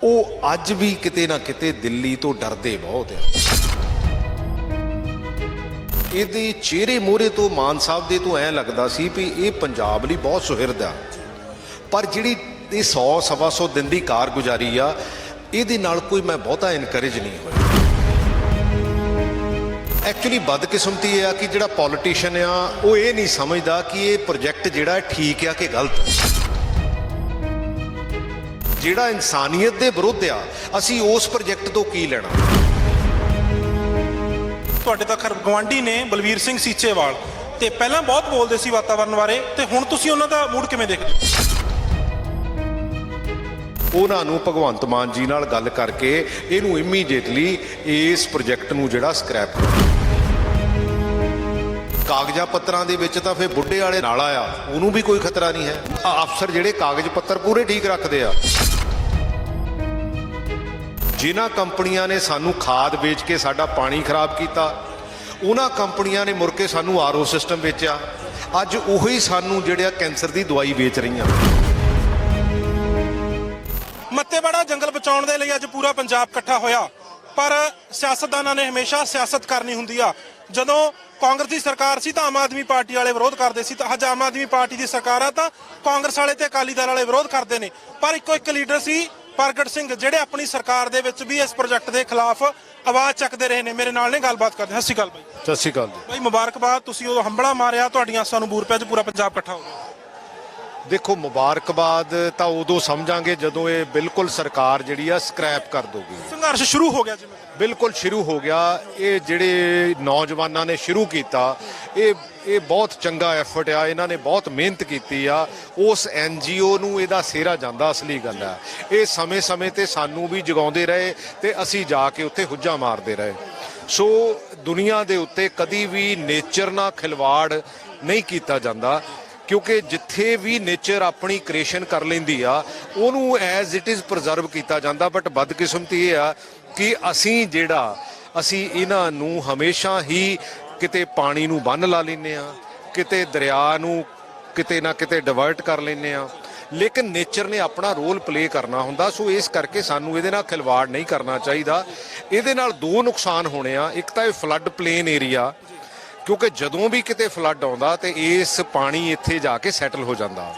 ਉਹ ਅੱਜ ਵੀ ਕਿਤੇ ਨਾ ਕਿਤੇ ਦਿੱਲੀ ਤੋਂ ਡਰਦੇ ਬਹੁਤ ਆ। ਇਹਦੇ ਚਿਹਰੇ ਮੋਹਰੇ ਤੋਂ ਮਾਨ ਸਾਹਿਬ ਦੇ ਤੋਂ ਐਂ ਲੱਗਦਾ ਸੀ ਵੀ ਇਹ ਪੰਜਾਬ ਲਈ ਬਹੁਤ ਸੁਹਿਰਦ ਆ, ਪਰ ਜਿਹੜੀ ਇਹ 100-125 ਦਿਨ ਦੀ ਕਾਰਗੁਜ਼ਾਰੀ ਆ, ਇਹਦੇ ਨਾਲ ਕੋਈ ਮੈਂ ਬਹੁਤਾ ਇਨਕਰੇਜ ਨਹੀਂ ਹੋਇਆ। ਐਕਚੁਅਲੀ ਬਦਕਿਸਮਤੀ ਇਹ ਆ ਕਿ ਜਿਹੜਾ ਪੋਲੀਟੀਸ਼ੀਅਨ ਆ ਉਹ ਇਹ ਨਹੀਂ ਸਮਝਦਾ ਕਿ ਇਹ ਪ੍ਰੋਜੈਕਟ ਜਿਹੜਾ ਠੀਕ ਆ ਕਿ ਗਲਤ। ਜਿਹੜਾ ਇਨਸਾਨੀਅਤ ਦੇ ਵਿਰੁੱਧ ਆ, ਅਸੀਂ ਉਸ ਪ੍ਰੋਜੈਕਟ ਤੋਂ ਕੀ ਲੈਣਾ। ਤੁਹਾਡੇ ਤਾਂ ਖਰ ਗਵਾਂਢੀ ਨੇ ਬਲਵੀਰ ਸਿੰਘ ਸੀਚੇਵਾਲ, ਤੇ ਪਹਿਲਾਂ ਬਹੁਤ ਬੋਲਦੇ ਸੀ ਵਾਤਾਵਰਣ ਬਾਰੇ, ਤੇ ਹੁਣ ਤੁਸੀਂ ਉਹਨਾਂ ਦਾ ਮੂਡ ਕਿਵੇਂ ਦੇਖਦੇ ਹੋ? ਉਹਨਾਂ ਨੂੰ ਭਗਵੰਤ ਮਾਨ ਜੀ ਨਾਲ ਗੱਲ ਕਰਕੇ ਇਹਨੂੰ ਇਮੀਡੀਏਟਲੀ ਇਸ ਪ੍ਰੋਜੈਕਟ ਨੂੰ ਜਿਹੜਾ ਸਕ੍ਰੈਪ ਕਰੋ। ਕਾਗਜ਼ਾਂ ਪੱਤਰਾਂ ਦੇ ਵਿੱਚ ਤਾਂ ਫਿਰ ਬੁੱਢੇ ਵਾਲੇ ਨਾਲਾ ਆ, ਉਹਨੂੰ ਵੀ ਕੋਈ ਖਤਰਾ ਨਹੀਂ ਹੈ। ਅਫਸਰ ਜਿਹੜੇ ਕਾਗਜ਼ ਪੱਤਰ ਪੂਰੇ ਠੀਕ ਰੱਖਦੇ ਆ। ਜਿਨ੍ਹਾਂ ਕੰਪਨੀਆਂ ਨੇ ਸਾਨੂੰ ਖਾਦ ਵੇਚ ਕੇ ਸਾਡਾ ਪਾਣੀ ਖਰਾਬ ਕੀਤਾ, ਉਹਨਾਂ ਕੰਪਨੀਆਂ ਨੇ ਮੁੜ ਕੇ ਸਾਨੂੰ ਆਰਓ ਸਿਸਟਮ ਵੇਚਿਆ। ਅੱਜ ਉਹੀ ਸਾਨੂੰ ਜਿਹੜਾ ਕੈਂਸਰ ਦੀ ਦਵਾਈ ਵੇਚ ਰਹੀਆਂ। ਮੱਤੇਵਾੜਾ ਜੰਗਲ ਬਚਾਉਣ ਦੇ ਲਈ ਅੱਜ ਪੂਰਾ ਪੰਜਾਬ ਇਕੱਠਾ ਹੋਇਆ, ਪਰ ਸਿਆਸਤਦਾਨਾਂ ਨੇ ਹਮੇਸ਼ਾ ਸਿਆਸਤ ਕਰਨੀ ਹੁੰਦੀ ਆ। ਜਦੋਂ ਕਾਂਗਰਸ ਦੀ ਸਰਕਾਰ ਸੀ ਤਾਂ ਆਮ ਆਦਮੀ ਪਾਰਟੀ ਵਾਲੇ ਵਿਰੋਧ ਕਰਦੇ ਸੀ, ਤਾਂ ਅੱਜ ਆਮ ਆਦਮੀ ਪਾਰਟੀ ਦੀ ਸਰਕਾਰ ਆ ਤਾਂ ਕਾਂਗਰਸ ਵਾਲੇ ਤੇ ਅਕਾਲੀ ਦਲ ਵਾਲੇ ਵਿਰੋਧ ਕਰਦੇ ਨੇ। ਪਰ ਇੱਕੋ ਇੱਕ ਲੀਡਰ ਸੀ ਪ੍ਰਗਟ ਸਿੰਘ, ਜਿਹੜੇ ਆਪਣੀ ਸਰਕਾਰ ਦੇ ਵਿੱਚ ਵੀ ਇਸ ਪ੍ਰੋਜੈਕਟ ਦੇ ਖਿਲਾਫ ਆਵਾਜ਼ ਚੱਕਦੇ ਰਹੇ ਨੇ। ਮੇਰੇ ਨਾਲ ਨੇ ਗੱਲਬਾਤ ਕਰਦੇ। ਸਤਿ ਸ਼੍ਰੀ ਅਕਾਲ ਬਾਈ। ਸਤਿ ਸ਼੍ਰੀ ਅਕਾਲ ਬਾਈ, ਮੁਬਾਰਕਬਾਦ, ਤੁਸੀਂ ਉਦੋਂ ਹੰਬੜਾ ਮਾਰਿਆ, ਤੁਹਾਡੀਆਂ ਆਸਾਂ ਨੂੰ ਬੂਰ ਪਿਆ, ਅੱਜ ਪੂਰਾ ਪੰਜਾਬ ਇਕੱਠਾ ਹੋ ਗਿਆ। ਦੇਖੋ, ਮੁਬਾਰਕਬਾਦ ਤਾਂ ਉਦੋਂ ਸਮਝਾਂਗੇ ਜਦੋਂ ਇਹ ਬਿਲਕੁਲ ਸਰਕਾਰ ਜਿਹੜੀ ਆ ਸਕ੍ਰੈਪ ਕਰ ਦੋਗੀ। ਸੰਘਰਸ਼ ਸ਼ੁਰੂ ਹੋ ਗਿਆ ਜਿਵੇਂ ਬਿਲਕੁਲ ਸ਼ੁਰੂ ਹੋ ਗਿਆ। ਇਹ ਜਿਹੜੇ ਨੌਜਵਾਨਾਂ ਨੇ ਸ਼ੁਰੂ ਕੀਤਾ, ਇਹ ਬਹੁਤ ਚੰਗਾ ਐਫਰਟ ਆ। ਇਹਨਾਂ ਨੇ ਬਹੁਤ ਮਿਹਨਤ ਕੀਤੀ ਆ। ਉਸ NGO ਨੂੰ ਇਹਦਾ ਸਿਹਰਾ ਜਾਂਦਾ, ਅਸਲੀ ਗੱਲ ਆ। ਇਹ ਸਮੇਂ-ਸਮੇਂ ਤੇ ਸਾਨੂੰ ਵੀ ਜਗਾਉਂਦੇ ਰਹੇ ਤੇ ਅਸੀਂ ਜਾ ਕੇ ਉੱਥੇ ਹੁੱਜਾ ਮਾਰਦੇ ਰਹੇ। ਸੋ ਦੁਨੀਆ ਦੇ ਉੱਤੇ ਕਦੀ ਵੀ ਨੇਚਰ ਨਾਲ ਖਿਲਵਾੜ ਨਹੀਂ ਕੀਤਾ ਜਾਂਦਾ, ਕਿਉਂਕਿ ਜਿੱਥੇ ਵੀ ਨੇਚਰ ਆਪਣੀ ਕ੍ਰੀਏਸ਼ਨ ਕਰ ਲੈਂਦੀ ਆ, ਉਹਨੂੰ ਐਜ਼ ਇਟ ਇਜ਼ ਪ੍ਰੀਜ਼ਰਵ ਕੀਤਾ ਜਾਂਦਾ। ਬਟ ਬਦਕਿਸਮਤੀ ਇਹ ਆ ਕਿ ਅਸੀਂ ਇਹਨਾਂ ਨੂੰ ਹਮੇਸ਼ਾ ਹੀ ਕਿਤੇ ਪਾਣੀ ਨੂੰ ਬੰਨ੍ਹ ਲਾ ਲੈਂਦੇ ਆ, ਕਿਤੇ ਦਰਿਆ ਨੂੰ ਕਿਤੇ ਨਾ ਕਿਤੇ ਡਿਵਰਟ ਕਰ ਲੈਂਦੇ ਆ। ਲੇਕਿਨ ਨੇਚਰ ਨੇ ਆਪਣਾ ਰੋਲ ਪਲੇ ਕਰਨਾ ਹੁੰਦਾ। ਸੋ ਇਸ ਕਰਕੇ ਸਾਨੂੰ ਇਹਦੇ ਨਾਲ ਖਿਲਵਾੜ ਨਹੀਂ ਕਰਨਾ ਚਾਹੀਦਾ। ਇਹਦੇ ਨਾਲ ਦੋ ਨੁਕਸਾਨ ਹੋਣੇ ਆ। ਇੱਕ ਤਾਂ ਇਹ ਫਲੱਡ ਪਲੇਨ ਏਰੀਆ, ਕਿਉਂਕਿ ਜਦੋਂ ਵੀ ਕਿਤੇ ਫਲੱਡ ਆਉਂਦਾ ਤੇ ਇਸ ਪਾਣੀ ਇੱਥੇ ਜਾ ਕੇ ਸੈਟਲ ਹੋ ਜਾਂਦਾ।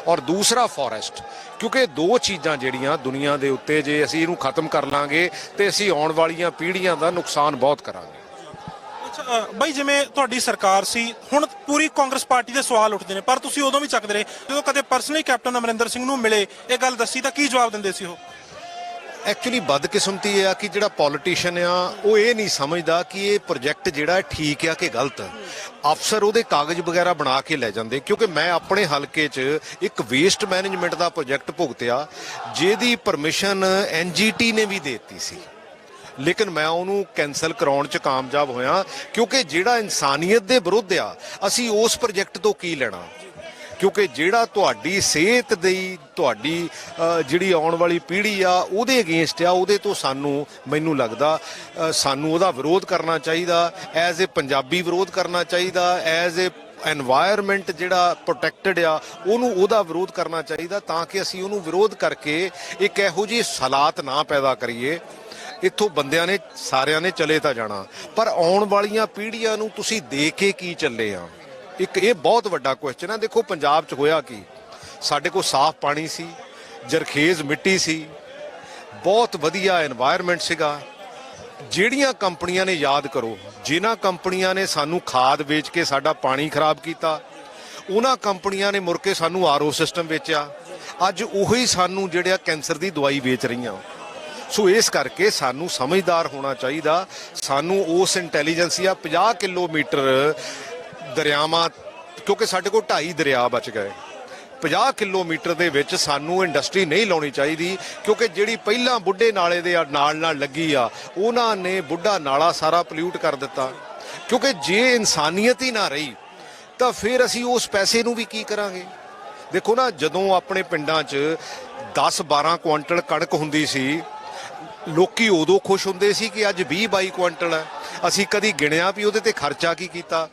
ਔਰ ਦੂਸਰਾ ਫੋਰੈਸਟ, ਕਿਉਂਕਿ ਦੋ ਚੀਜ਼ਾਂ ਜਿਹੜੀਆਂ ਦੁਨੀਆ ਦੇ ਉੱਤੇ ਜੇ ਅਸੀਂ ਇਹਨੂੰ ਖਤਮ ਕਰ ਲਾਂਗੇ ਤੇ ਅਸੀਂ ਆਉਣ ਵਾਲੀਆਂ ਪੀੜ੍ਹੀਆਂ ਦਾ ਨੁਕਸਾਨ ਬਹੁਤ ਕਰਾਂਗੇ। ਅੱਛਾ ਬਾਈ, ਜਿਵੇਂ ਤੁਹਾਡੀ ਸਰਕਾਰ ਸੀ, ਹੁਣ ਪੂਰੀ ਕਾਂਗਰਸ ਪਾਰਟੀ ਦੇ ਸਵਾਲ ਉੱਠਦੇ ਨੇ, ਪਰ ਤੁਸੀਂ ਉਦੋਂ ਵੀ ਚੱਕਦੇ ਰਹੇ। ਜਦੋਂ ਕਦੇ ਪਰਸਨਲੀ ਕੈਪਟਨ ਅਮਰਿੰਦਰ ਸਿੰਘ ਨੂੰ ਮਿਲੇ, ਇਹ ਗੱਲ ਦੱਸੀ ਤਾਂ ਕੀ ਜਵਾਬ ਦਿੰਦੇ ਸੀ ਉਹ? ਐਕਚੁਅਲੀ ਬਦਕਿਸਮਤੀ ਇਹ ਆ ਕਿ ਜਿਹੜਾ ਪੋਲੀਟੀਸ਼ੀਅਨ ਆ ਉਹ ਇਹ ਨਹੀਂ ਸਮਝਦਾ ਕਿ ਇਹ ਪ੍ਰੋਜੈਕਟ ਜਿਹੜਾ ਠੀਕ ਆ ਕਿ ਗਲਤ। ਅਫਸਰ ਉਹਦੇ ਕਾਗਜ਼ ਵਗੈਰਾ ਬਣਾ ਕੇ ਲੈ ਜਾਂਦੇ। ਕਿਉਂਕਿ ਮੈਂ ਆਪਣੇ ਹਲਕੇ 'ਚ ਇੱਕ ਵੇਸਟ ਮੈਨੇਜਮੈਂਟ ਦਾ ਪ੍ਰੋਜੈਕਟ ਭੁਗਤਿਆ, ਜਿਹਦੀ ਪਰਮਿਸ਼ਨ NGT ਨੇ ਵੀ ਦੇ ਦਿੱਤੀ ਸੀ, ਲੇਕਿਨ ਮੈਂ ਉਹਨੂੰ ਕੈਂਸਲ ਕਰਾਉਣ 'ਚ ਕਾਮਯਾਬ ਹੋਇਆ। ਕਿਉਂਕਿ ਜਿਹੜਾ ਇਨਸਾਨੀਅਤ ਦੇ ਵਿਰੁੱਧ ਆ, ਅਸੀਂ ਉਸ ਪ੍ਰੋਜੈਕਟ ਤੋਂ ਕੀ ਲੈਣਾ। ਕਿਉਂਕਿ ਜਿਹੜਾ ਤੁਹਾਡੀ ਸਿਹਤ ਦੀ, ਤੁਹਾਡੀ ਜਿਹੜੀ ਆਉਣ ਵਾਲੀ ਪੀੜ੍ਹੀ ਆ, ਉਹਦੇ ਅਗੇਂਸਟ ਆ, ਉਹਦੇ ਤੋਂ ਮੈਨੂੰ ਲੱਗਦਾ ਸਾਨੂੰ ਉਹਦਾ ਵਿਰੋਧ ਕਰਨਾ ਚਾਹੀਦਾ। ਐਜ਼ ਏ ਪੰਜਾਬੀ ਵਿਰੋਧ ਕਰਨਾ ਚਾਹੀਦਾ। ਐਜ਼ ਏ ਐਨਵਾਇਰਨਮੈਂਟ ਜਿਹੜਾ ਪ੍ਰੋਟੈਕਟਡ ਆ, ਉਹਦਾ ਵਿਰੋਧ ਕਰਨਾ ਚਾਹੀਦਾ, ਤਾਂ ਕਿ ਅਸੀਂ ਉਹਨੂੰ ਵਿਰੋਧ ਕਰਕੇ ਇੱਕ ਇਹੋ ਜਿਹੀ ਹਾਲਾਤ ਨਾ ਪੈਦਾ ਕਰੀਏ। ਇੱਥੋਂ ਬੰਦਿਆਂ ਨੇ ਸਾਰਿਆਂ ਨੇ ਚਲੇ ਤਾਂ ਜਾਣਾ, ਪਰ ਆਉਣ ਵਾਲੀਆਂ ਪੀੜ੍ਹੀਆਂ ਨੂੰ ਤੁਸੀਂ ਦੇ ਕੇ ਕੀ ਚੱਲੇ ਆ? ਇੱਕ ਇਹ ਬਹੁਤ ਵੱਡਾ ਕੁਐਸਚਨ ਆ। ਦੇਖੋ, ਪੰਜਾਬ 'ਚ ਹੋਇਆ ਕੀ? ਸਾਡੇ ਕੋਲ ਸਾਫ਼ ਪਾਣੀ ਸੀ, ਜਰਖੇਜ਼ ਮਿੱਟੀ ਸੀ, ਬਹੁਤ ਵਧੀਆ ਐਨਵਾਇਰਨਮੈਂਟ ਸੀਗਾ। ਜਿਹੜੀਆਂ ਕੰਪਨੀਆਂ ਨੇ, ਯਾਦ ਕਰੋ, ਜਿਨ੍ਹਾਂ ਕੰਪਨੀਆਂ ਨੇ ਸਾਨੂੰ ਖਾਦ ਵੇਚ ਕੇ ਸਾਡਾ ਪਾਣੀ ਖਰਾਬ ਕੀਤਾ, ਉਹਨਾਂ ਕੰਪਨੀਆਂ ਨੇ ਮੁੜ ਕੇ ਸਾਨੂੰ ਆਰਓ ਸਿਸਟਮ ਵੇਚਿਆ। ਅੱਜ ਉਹੀ ਸਾਨੂੰ ਜਿਹੜਾ ਕੈਂਸਰ ਦੀ ਦਵਾਈ ਵੇਚ ਰਹੀਆਂ। ਸੋ ਇਸ ਕਰਕੇ ਸਾਨੂੰ ਸਮਝਦਾਰ ਹੋਣਾ ਚਾਹੀਦਾ। ਸਾਨੂੰ ਉਸ ਇੰਟੈਲੀਜੈਂਸ ਜਾਂ 50 ਕਿਲੋਮੀਟਰ ਦਰਿਆਵਾਂ, ਕਿਉਂਕਿ ਸਾਡੇ ਕੋਲ 2.5 ਦਰਿਆ ਬਚ ਗਏ, 50 ਕਿਲੋਮੀਟਰ ਦੇ ਵਿੱਚ ਸਾਨੂੰ ਇੰਡਸਟਰੀ ਨਹੀਂ ਲਾਉਣੀ ਚਾਹੀਦੀ। ਕਿਉਂਕਿ ਜਿਹੜੀ ਪਹਿਲਾਂ ਬੁੱਢੇ ਨਾਲੇ ਦੇ ਨਾਲ ਲੱਗੀ ਆ, ਉਹਨਾਂ ਨੇ ਬੁੱਢਾ ਨਾਲਾ ਸਾਰਾ ਪੋਲਿਊਟ ਕਰ ਦਿੱਤਾ। ਕਿਉਂਕਿ ਜੇ ਇਨਸਾਨੀਅਤ ਹੀ ਨਾ ਰਹੀ ਤਾਂ ਫਿਰ ਅਸੀਂ ਉਸ ਪੈਸੇ ਨੂੰ ਵੀ ਕੀ ਕਰਾਂਗੇ? ਦੇਖੋ ਨਾ, ਜਦੋਂ ਆਪਣੇ ਪਿੰਡਾਂ 'ਚ 10-12 ਕੁਆਂਟਲ ਕਣਕ ਹੁੰਦੀ ਸੀ, ਲੋਕੀ ਉਦੋਂ ਖੁਸ਼ ਹੁੰਦੇ ਸੀ ਕਿ ਅੱਜ 20-22 ਕੁਆਂਟਲ ਹੈ। ਅਸੀਂ ਕਦੀ ਗਿਣਿਆ ਵੀ ਉਹਦੇ ਤੇ ਖਰਚਾ ਕੀ ਕੀਤਾ?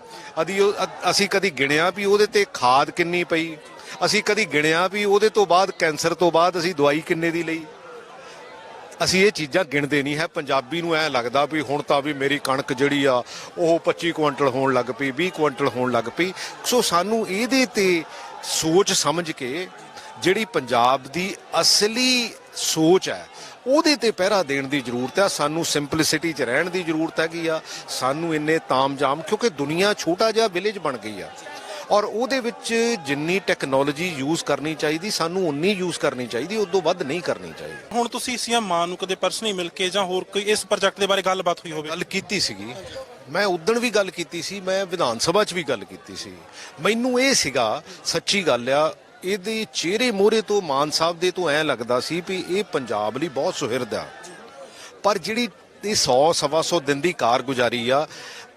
ਅਸੀਂ ਕਦੀ ਗਿਣਿਆ ਵੀ ਉਹਦੇ ਤੇ ਖਾਦ ਕਿੰਨੀ ਪਈ? ਅਸੀਂ ਕਦੀ ਗਿਣਿਆ ਵੀ ਉਹਦੇ ਤੋਂ ਬਾਅਦ ਕੈਂਸਰ ਤੋਂ ਬਾਅਦ ਅਸੀਂ ਦਵਾਈ ਕਿੰਨੇ ਦੀ ਲਈ? ਅਸੀਂ ਇਹ ਚੀਜ਼ਾਂ ਗਿਣਦੇ ਨਹੀਂ ਹੈ। ਪੰਜਾਬੀ ਨੂੰ ਐ ਲੱਗਦਾ ਵੀ ਹੁਣ ਤਾਂ ਵੀ ਮੇਰੀ ਕਣਕ ਜਿਹੜੀ ਆ ਉਹ 25 ਕੁਇੰਟਲ ਹੋਣ ਲੱਗ ਪਈ, 20 ਕੁਇੰਟਲ ਹੋਣ ਲੱਗ ਪਈ। ਸੋ ਸਾਨੂੰ ਇਹਦੇ ਤੇ ਸੋਚ ਸਮਝ ਕੇ ਜਿਹੜੀ ਪੰਜਾਬ ਦੀ ਅਸਲੀ ਸੋਚ ਹੈ ਉਹਦੇ ਤੇ ਪਹਿਰਾ ਦੇਣ ਦੀ ਜ਼ਰੂਰਤ ਹੈ। ਸਾਨੂੰ ਸਿੰਪਲਿਸਿਟੀ 'ਚ ਰਹਿਣ ਦੀ ਜ਼ਰੂਰਤ ਹੈਗੀ ਆ। ਸਾਨੂੰ ਇੰਨੇ ਤਾਮਝਾਮ, ਕਿਉਂਕਿ ਦੁਨੀਆ ਛੋਟਾ ਜਿਹਾ ਵਿਲੇਜ ਬਣ ਗਈ ਆ ਔਰ ਉਹਦੇ ਵਿੱਚ ਜਿੰਨੀ ਟੈਕਨੋਲੋਜੀ ਯੂਜ਼ ਕਰਨੀ ਚਾਹੀਦੀ ਸਾਨੂੰ ਉਨੀ ਯੂਜ਼ ਕਰਨੀ ਚਾਹੀਦੀ, ਉਦੋਂ ਵੱਧ ਨਹੀਂ ਕਰਨੀ ਚਾਹੀਦੀ। ਹੁਣ ਤੁਸੀਂ ਸੀਐਮ ਮਾਨ ਨੂੰ ਕਦੇ ਪਰਸਨਲੀ ਮਿਲ ਕੇ ਜਾਂ ਹੋਰ ਕੋਈ ਇਸ ਪ੍ਰੋਜੈਕਟ ਦੇ ਬਾਰੇ ਗੱਲਬਾਤ ਹੋਈ ਹੋਵੇ? ਗੱਲ ਕੀਤੀ ਸੀਗੀ, ਮੈਂ ਉਦਣ ਵੀ ਗੱਲ ਕੀਤੀ ਸੀ, ਮੈਂ ਵਿਧਾਨ ਸਭਾ 'ਚ ਵੀ ਗੱਲ ਕੀਤੀ ਸੀ। ਮੈਨੂੰ ਇਹ ਸੀਗਾ, ਸੱਚੀ ਗੱਲ ਆ, ਇਹਦੇ ਚਿਹਰੇ ਮੋਹਰੇ ਤੋਂ ਮਾਨ ਸਾਹਿਬ ਦੇ ਤੋਂ ਐਂ ਲੱਗਦਾ ਸੀ ਵੀ ਇਹ ਪੰਜਾਬ ਲਈ ਬਹੁਤ ਸੁਹਿਰਦ ਆ, ਪਰ ਜਿਹੜੀ ਇਹ 100-125 ਦਿਨ ਦੀ ਕਾਰਗੁਜ਼ਾਰੀ ਆ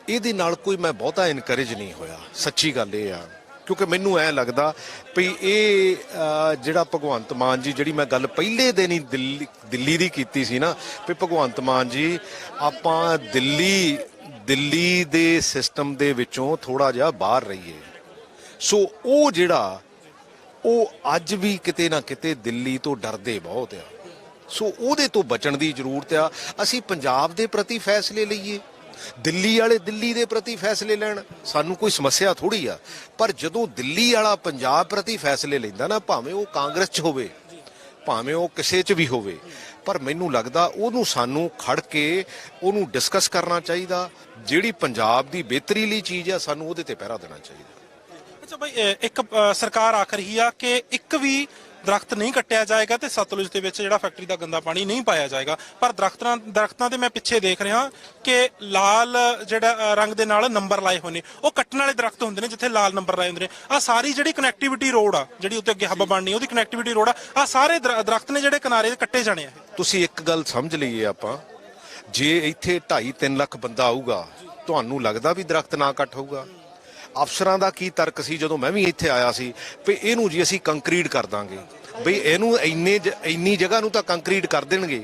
ਇਹਦੇ ਨਾਲ ਕੋਈ ਮੈਂ ਬਹੁਤਾ ਇਨਕਰੇਜ ਨਹੀਂ ਹੋਇਆ। ਸੱਚੀ ਗੱਲ ਇਹ ਆ, ਕਿਉਂਕਿ ਮੈਨੂੰ ਐਂ ਲੱਗਦਾ ਵੀ ਇਹ ਜਿਹੜਾ ਭਗਵੰਤ ਮਾਨ ਜੀ, ਜਿਹੜੀ ਮੈਂ ਗੱਲ ਪਹਿਲੇ ਦਿਨ ਹੀ ਦਿੱਲੀ ਦੀ ਕੀਤੀ ਸੀ ਨਾ, ਵੀ ਭਗਵੰਤ ਮਾਨ ਜੀ ਆਪਾਂ ਦਿੱਲੀ ਦੇ ਸਿਸਟਮ ਦੇ ਵਿੱਚੋਂ ਥੋੜਾ ਜਿਹਾ ਬਾਹਰ ਰਹੀਏ। ਸੋ ਉਹ ਜਿਹੜਾ ਉਹ ਅੱਜ ਵੀ ਕਿਤੇ ਨਾ ਕਿਤੇ ਦਿੱਲੀ ਤੋਂ ਡਰਦੇ ਬਹੁਤ ਆ। ਸੋ ਉਹਦੇ ਤੋਂ ਬਚਣ ਦੀ ਜ਼ਰੂਰਤ ਆ। ਅਸੀਂ ਪੰਜਾਬ ਦੇ ਪ੍ਰਤੀ ਫੈਸਲੇ ਲਈਏ, ਦਿੱਲੀ ਵਾਲੇ ਦਿੱਲੀ ਦੇ ਪ੍ਰਤੀ ਫੈਸਲੇ ਲੈਣ, ਸਾਨੂੰ ਕੋਈ ਸਮੱਸਿਆ ਥੋੜੀ ਆ। ਪਰ ਜਦੋਂ ਦਿੱਲੀ ਵਾਲਾ ਪੰਜਾਬ ਪ੍ਰਤੀ ਫੈਸਲੇ ਲੈਂਦਾ ਨਾ, ਭਾਵੇਂ ਉਹ ਕਾਂਗਰਸ 'ਚ ਹੋਵੇ, ਭਾਵੇਂ ਉਹ ਕਿਸੇ 'ਚ ਵੀ ਹੋਵੇ, ਪਰ ਮੈਨੂੰ ਲੱਗਦਾ ਉਹਨੂੰ ਸਾਨੂੰ ਖੜ ਕੇ ਉਹਨੂੰ ਡਿਸਕਸ ਕਰਨਾ ਚਾਹੀਦਾ। ਜਿਹੜੀ ਪੰਜਾਬ ਦੀ ਬਿਹਤਰੀ ਲਈ ਚੀਜ਼ ਆ ਸਾਨੂੰ ਉਹਦੇ ਤੇ ਪਹਿਰਾ ਦੇਣਾ ਚਾਹੀਦਾ। ਅੱਛਾ ਭਾਈ, ਇੱਕ ਸਰਕਾਰ ਆਖ ਰਹੀ ਆ ਕਿ ਇੱਕ ਵੀ ਦਰਖਤ ਨਹੀਂ ਕੱਟਿਆ ਜਾਏਗਾ ਤੇ ਸਤਲੁਜ ਦੇ ਵਿੱਚ ਜਿਹੜਾ ਫੈਕਟਰੀ ਦਾ ਗੰਦਾ ਪਾਣੀ ਨਹੀਂ ਪਾਇਆ ਜਾਏਗਾ। ਪਰ ਦਰਖਤਾਂ ਦੇ ਮੈਂ ਪਿੱਛੇ ਦੇਖ ਰਿਹਾ ਕਿ ਲਾਲ ਜਿਹੜਾ ਰੰਗ ਦੇ ਨਾਲ ਨੰਬਰ ਲਾਏ ਹੋਏ ਨੇ, ਉਹ ਕੱਟਣ ਵਾਲੇ ਦਰਖਤ ਹੁੰਦੇ ਨੇ ਜਿੱਥੇ ਲਾਲ ਨੰਬਰ ਲਾਏ ਹੁੰਦੇ ਨੇ। ਆ ਸਾਰੀ ਜਿਹੜੀ ਕਨੈਕਟੀਵਿਟੀ ਰੋਡ ਆ, ਜਿਹੜੀ ਉੱਤੇ ਅੱਗੇ ਹੱਬ ਬਣਨੀ, ਉਹਦੀ ਕਨੈਕਟੀਵਿਟੀ ਰੋਡ ਆ ਸਾਰੇ ਦਰਖਤ ਨੇ ਜਿਹੜੇ ਕਿਨਾਰੇ ਕੱਟੇ ਜਾਣੇ ਆ। ਤੁਸੀਂ ਇੱਕ ਗੱਲ ਸਮਝ ਲਈਏ, ਆਪਾਂ ਜੇ ਇੱਥੇ 2.5-3 ਲੱਖ ਬੰਦਾ ਆਊਗਾ, ਤੁਹਾਨੂੰ ਲੱਗਦਾ ਵੀ ਦਰਖਤ ਨਾ ਕੱਟ ਹੋਊਗਾ? ਅਫਸਰਾਂ ਦਾ ਕੀ ਤਰਕ ਸੀ ਜਦੋਂ ਮੈਂ ਵੀ ਇੱਥੇ ਆਇਆ ਸੀ ਵੀ ਇਹਨੂੰ ਜੀ ਅਸੀਂ ਕੰਕਰੀਟ ਕਰ ਦਾਂਗੇ, ਬਈ ਇਹਨੂੰ ਇੰਨੀ ਜਗ੍ਹਾ ਨੂੰ ਤਾਂ ਕੰਕਰੀਟ ਕਰ ਦੇਣਗੇ,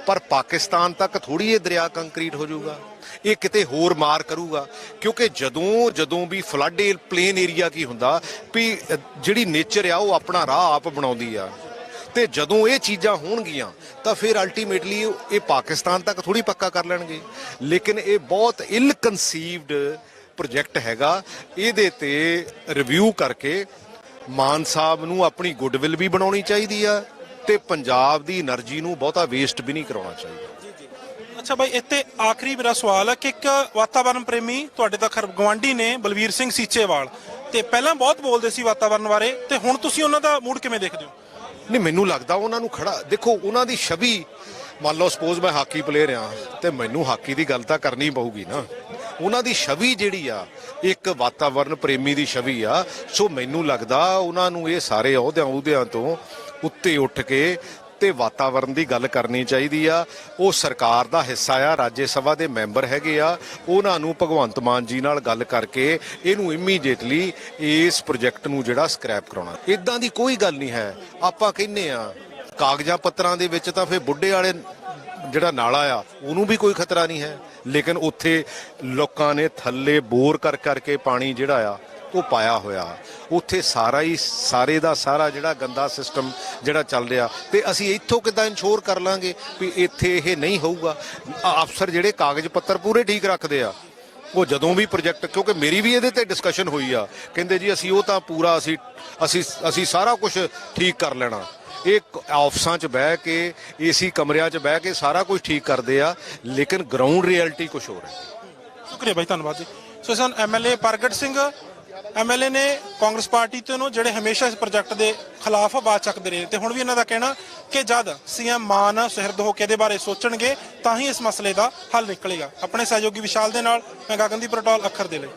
ਪਰ ਪਾਕਿਸਤਾਨ ਤੱਕ ਥੋੜੀ ਇਹ ਦਰਿਆ ਕੰਕਰੀਟ ਹੋ ਜਾਊਗਾ, ਇਹ ਕਿਤੇ ਹੋਰ ਮਾਰ ਕਰੂਗਾ। ਕਿਉਂਕਿ ਜਦੋਂ ਵੀ ਫਲੱਡ ਪਲੇਨ ਏਰੀਆ ਕੀ ਹੁੰਦਾ ਵੀ ਜਿਹੜੀ ਨੇਚਰ ਆ ਉਹ ਆਪਣਾ ਰਾਹ ਆਪ ਬਣਾਉਂਦੀ ਆ, ਤੇ ਜਦੋਂ ਇਹ ਚੀਜ਼ਾਂ ਹੋਣਗੀਆਂ ਤਾਂ ਫਿਰ ਅਲਟੀਮੇਟਲੀ ਇਹ ਪਾਕਿਸਤਾਨ ਤੱਕ ਥੋੜੀ ਪੱਕਾ ਕਰ ਲੈਣਗੇ। ਲੇਕਿਨ ਇਹ ਬਹੁਤ ਇਲ ਕਨਸੀਵਡ ਪ੍ਰੋਜੈਕਟ ਹੈਗਾ। ਇਹਦੇ ਤੇ ਰਿਵਿਊ ਕਰਕੇ ਮਾਨ ਸਾਹਿਬ ਨੂੰ ਆਪਣੀ ਗੁੱਡਵਿਲ ਵੀ ਬਣਾਉਣੀ ਚਾਹੀਦੀ ਆ ਤੇ ਪੰਜਾਬ ਦੀ એનર્ਜੀ ਨੂੰ ਬਹੁਤਾ ਵੇਸਟ ਵੀ ਨਹੀਂ ਕਰਾਉਣਾ ਚਾਹੀਦਾ। ਅੱਛਾ ਭਾਈ, ਇੱਥੇ ਆਖਰੀ ਮੇਰਾ ਸਵਾਲ ਹੈ ਕਿ ਇੱਕ ਵਾਤਾਵਰਣ ਪ੍ਰੇਮੀ ਤੁਹਾਡੇ ਤਾਂ ਗਵਾਂਢੀ ਨੇ ਬਲਵੀਰ ਸਿੰਘ ਸੀਚੇਵਾਲ, ਤੇ ਪਹਿਲਾਂ ਬਹੁਤ ਬੋਲਦੇ ਸੀ ਵਾਤਾਵਰਣ ਬਾਰੇ, ਤੇ ਹੁਣ ਤੁਸੀਂ ਉਹਨਾਂ ਦਾ ਮੂਡ ਕਿਵੇਂ ਦੇਖਦੇ ਹੋ? ਨਹੀਂ, ਮੈਨੂੰ ਲੱਗਦਾ ਉਹਨਾਂ ਨੂੰ ਖੜਾ ਦੇਖੋ, ਉਹਨਾਂ ਦੀ ਛਵੀ, ਮੰਨ ਲਓ ਸਪੋਜ਼ ਮੈਂ ਹਾਕੀ ਪਲੇਅਰ ਆ ਤੇ ਮੈਨੂੰ ਹਾਕੀ ਦੀ ਗੱਲ ਤਾਂ ਕਰਨੀ ਪਊਗੀ ਨਾ। ਉਹਨਾਂ ਦੀ ਛਵੀ ਜਿਹੜੀ ਆ ਇੱਕ ਵਾਤਾਵਰਣ ਪ੍ਰੇਮੀ ਦੀ ਛਵੀ ਆ। ਸੋ ਮੈਨੂੰ ਲੱਗਦਾ ਉਹਨਾਂ ਨੂੰ ਇਹ ਸਾਰੇ ਅਹੁਦਿਆਂ ਤੋਂ ਉੱਤੇ ਉੱਠ ਕੇ ਤੇ ਵਾਤਾਵਰਣ ਦੀ ਗੱਲ ਕਰਨੀ ਚਾਹੀਦੀ ਆ। ਉਹ ਸਰਕਾਰ ਦਾ ਹਿੱਸਾ ਆ, ਰਾਜ ਸਭਾ ਦੇ ਮੈਂਬਰ ਹੈਗੇ ਆ, ਉਹਨਾਂ ਨੂੰ ਭਗਵੰਤ ਮਾਨ ਜੀ ਨਾਲ ਗੱਲ ਕਰਕੇ ਇਹਨੂੰ ਇਮੀਡੀਏਟਲੀ ਇਸ ਪ੍ਰੋਜੈਕਟ ਨੂੰ ਜਿਹੜਾ ਸਕ੍ਰੈਪ ਕਰਾਉਣਾ। ਇਦਾਂ ਦੀ ਕੋਈ ਗੱਲ ਨਹੀਂ ਹੈ। ਆਪਾਂ ਕਹਿੰਦੇ ਆ ਕਾਗਜ਼ਾਂ ਪੱਤਰਾਂ ਦੇ ਵਿੱਚ ਤਾਂ ਫਿਰ ਬੁੱਢੇ ਵਾਲੇ ਜਿਹੜਾ ਨਾਲਾ ਆ ਉਹਨੂੰ ਵੀ ਕੋਈ ਖਤਰਾ ਨਹੀਂ ਹੈ, ਲੇਕਿਨ ਉੱਥੇ ਲੋਕਾਂ ਨੇ ਥੱਲੇ ਬੋਰ ਕਰਕੇ ਪਾਣੀ ਜਿਹੜਾ ਆ ਉਹ ਪਾਇਆ ਹੋਇਆ, ਉੱਥੇ ਸਾਰੇ ਦਾ ਸਾਰਾ ਜਿਹੜਾ ਗੰਦਾ ਸਿਸਟਮ ਜਿਹੜਾ ਚੱਲ ਰਿਹਾ, ਤੇ ਅਸੀਂ ਇੱਥੋਂ ਕਿੱਦਾਂ ਇਨਸ਼ੋਰ ਕਰ ਲਾਂਗੇ ਵੀ ਇੱਥੇ ਇਹ ਨਹੀਂ ਹੋਊਗਾ? ਅਫਸਰ ਜਿਹੜੇ ਕਾਗਜ਼ ਪੱਤਰ ਪੂਰੇ ਠੀਕ ਰੱਖਦੇ ਆ, ਉਹ ਜਦੋਂ ਵੀ ਪ੍ਰੋਜੈਕਟ, ਕਿਉਂਕਿ ਮੇਰੀ ਵੀ ਇਹਦੇ ਤੇ ਡਿਸਕਸ਼ਨ ਹੋਈ ਆ, ਕਹਿੰਦੇ ਜੀ ਅਸੀਂ ਉਹ ਤਾਂ ਪੂਰਾ ਅਸੀਂ ਸਾਰਾ ਕੁਝ ਠੀਕ ਕਰ ਲੈਣਾ। ਇਹ ਆਫਿਸਾਂ 'ਚ ਬਹਿ ਕੇ ਏਸੀ ਕਮਰਿਆਂ 'ਚ ਬਹਿ ਕੇ ਸਾਰਾ ਕੁਝ ਠੀਕ ਕਰਦੇ ਆ, ਲੇਕਿਨ ਗਰਾਊਂਡ ਰਿਐਲਿਟੀ ਕੁਝ ਹੋਰ ਹੈ। ਸ਼ੁਕਰੀਆ ਭਾਈ, ਧੰਨਵਾਦ ਜੀ। ਸੋ ਸਨ ਐਮਐਲਏ ਪ੍ਰਗਟ ਸਿੰਘ, ਐਮਐਲਏ ਨੇ ਕਾਂਗਰਸ ਪਾਰਟੀ ਤੋਂ ਜਿਹੜੇ ਹਮੇਸ਼ਾ ਇਸ ਪ੍ਰੋਜੈਕਟ ਦੇ ਖਿਲਾਫ ਆਵਾਜ਼ ਚੱਕਦੇ ਰਹੇ, ਤੇ ਹੁਣ ਵੀ ਇਹਨਾਂ ਦਾ ਕਹਿਣਾ ਕਿ ਜਦ ਸੀਐਮ ਮਾਨ ਸੁਹਿਰਦ ਹੋ ਕੇ ਇਹਦੇ ਬਾਰੇ ਸੋਚਣਗੇ ਤਾਂ ਹੀ ਇਸ ਮਸਲੇ ਦਾ ਹੱਲ ਨਿਕਲੇਗਾ। ਆਪਣੇ ਸਹਿਯੋਗੀ ਵਿਸ਼ਾਲ ਦੇ ਨਾਲ ਮੈਂ ਗਗਨਦੀਪ ਰਟੌਲ, ਅੱਖਰ ਦੇ ਲਈ।